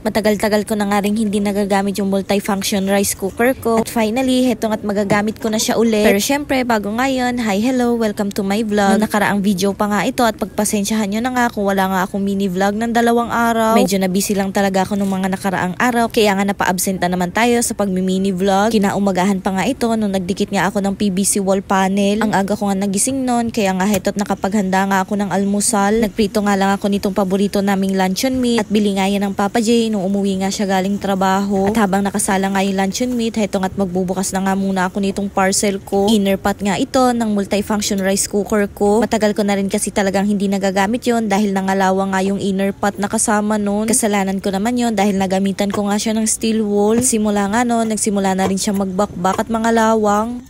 Matagal-tagal ko na nga rin hindi nagagamit yung multifunction rice cooker ko. At finally, hetong at magagamit ko na siya ulit. Pero syempre, bago ngayon, hi, hello, welcome to my vlog. Nung nakaraang video pa nga ito at pagpasensyahan nyo na nga kung wala nga akong mini vlog ng 2 araw. Medyo na busy lang talaga ako nung mga nakaraang araw. Kaya nga napa-absent na naman tayo sa pagmi-mini vlog. Kinaumagahan pa nga ito nung nagdikit nga ako ng PVC wall panel. Ang aga ko nga nagising nun, kaya nga heto't nakapaghanda nga ako ng almusal. Nagprito nga lang ako nitong paborito naming luncheon meat at bili nga yan ng Papa J nung umuwi nga siya galing trabaho. At habang nakasala nga yung luncheon meat, hetong at magbubukas na nga muna ako nitong parcel ko. Inner pot nga ito ng multifunction rice cooker ko. Matagal ko na rin kasi talagang hindi nagagamit yon dahil nangalawa nga yung inner pot na kasama nun. Kasalanan ko naman yon dahil nagamitan ko nga siya ng steel wool. At simula nga nun, nagsimula na rin siya magbakbak at mga lawang.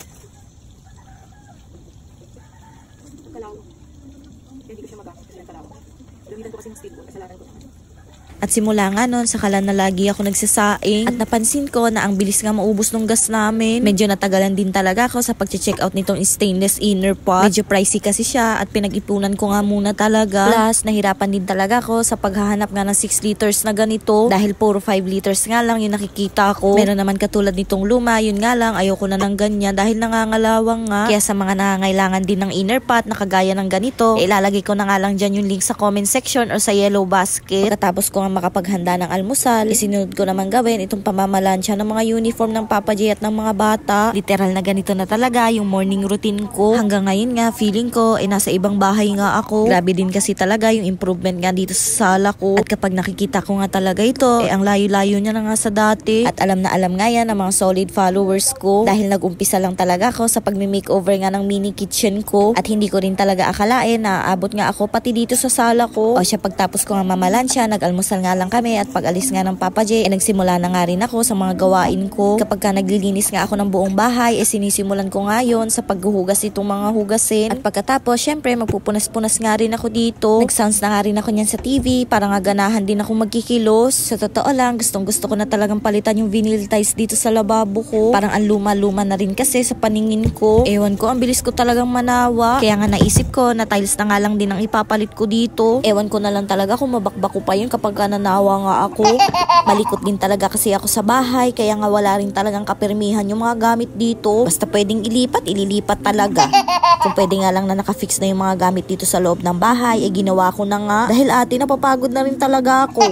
At simula nga nun, sakala na lagi ako nagsasaing. At napansin ko na ang bilis nga maubos ng gas namin. Medyo natagalan din talaga ako sa pag-check out nitong stainless inner pot. Medyo pricey kasi siya at pinag-ipunan ko nga muna talaga. Plus, nahirapan din talaga ako sa paghahanap nga ng 6 liters na ganito. Dahil puro 5 liters nga lang yung nakikita ko. Meron naman katulad nitong luma, yun nga lang, ayoko na ng ganyan dahil nangangalawang nga. Kaya sa mga nangangailangan din ng inner pot na kagaya ng ganito, ilalagay ko na nga lang dyan yung link sa comment section or sa yellow basket. Pagkatapos ko nga makapaghanda ng almusal, isinunod ko naman gawin itong pamamalansya ng mga uniform ng Papa J at ng mga bata. Literal na ganito na talaga yung morning routine ko. Hanggang ngayon nga, feeling ko, nasa ibang bahay nga ako. Grabe din kasi talaga yung improvement nga dito sa sala ko. At kapag nakikita ko nga talaga ito, ang layo-layo niya na nga sa dati. At alam na alam nga yan ng mga solid followers ko. Dahil nag-umpisa lang talaga ako sa pag-makeover nga ng mini kitchen ko. At hindi ko rin talaga akalain na aabot nga ako pati dito sa sala ko. O siya, pagtapos ko nga mamalansya, nag-almusal nga lang kami at pag-alis nga ng Papa J, nagsimula na nga rin ako sa mga gawain ko. Kapag ka naglilinis nga ako ng buong bahay, sinisimulan ko nga yun sa paghuhugas itong mga hugasin. At pagkatapos, syempre, magpupunas-punas nga rin ako dito. Nag-sounds na nga rin ako niyan sa TV para nga ganahan din ako magkikilos. Sa totoo lang, gustong-gusto ko na talagang palitan yung vinyl tiles dito sa lababo ko. Parang ang luma-luma na rin kasi sa paningin ko. Ewan ko, ang bilis ko talagang manawa. Kaya nga naisip ko na tiles na nga lang din ang ipapalit ko dito. Ewan ko na lang talaga kung mabakbako pa yun kapag nanawa nga ako. Malikot din talaga kasi ako sa bahay, kaya nga wala rin talagang kapirmihan yung mga gamit dito. Basta pwedeng ilipat, ililipat talaga. Kung pwede nga lang na nakafix na yung mga gamit dito sa loob ng bahay, ginawa ko na nga. Dahil ate, napapagod na rin talaga ako.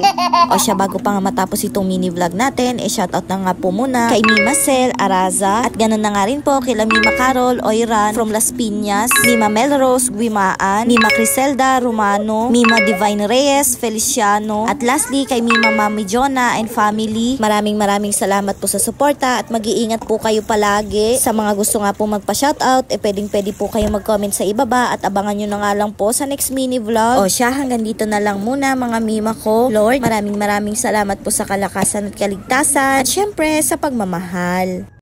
O siya, bago pa nga matapos itong mini vlog natin, shoutout na nga po muna kay Mima Cel, Araza, at ganun na nga rin po kay Mima Carol, Oiran, from Las Piñas, Mima Melrose, Guimaan, Mima Criselda, Romano, Mima Divine Reyes, Feliciano, at lastly kay Mima Mami Jonah and family. Maraming salamat po sa suporta at mag-iingat po kayo palagi. Sa mga gusto nga po magpa-shoutout, pwedeng-pwede po kayo mag-comment sa ibaba at abangan nyo na nga lang po sa next mini vlog. O siya, hanggang dito na lang muna mga mima ko. Lord, maraming salamat po sa kalakasan at kaligtasan at syempre sa pagmamahal.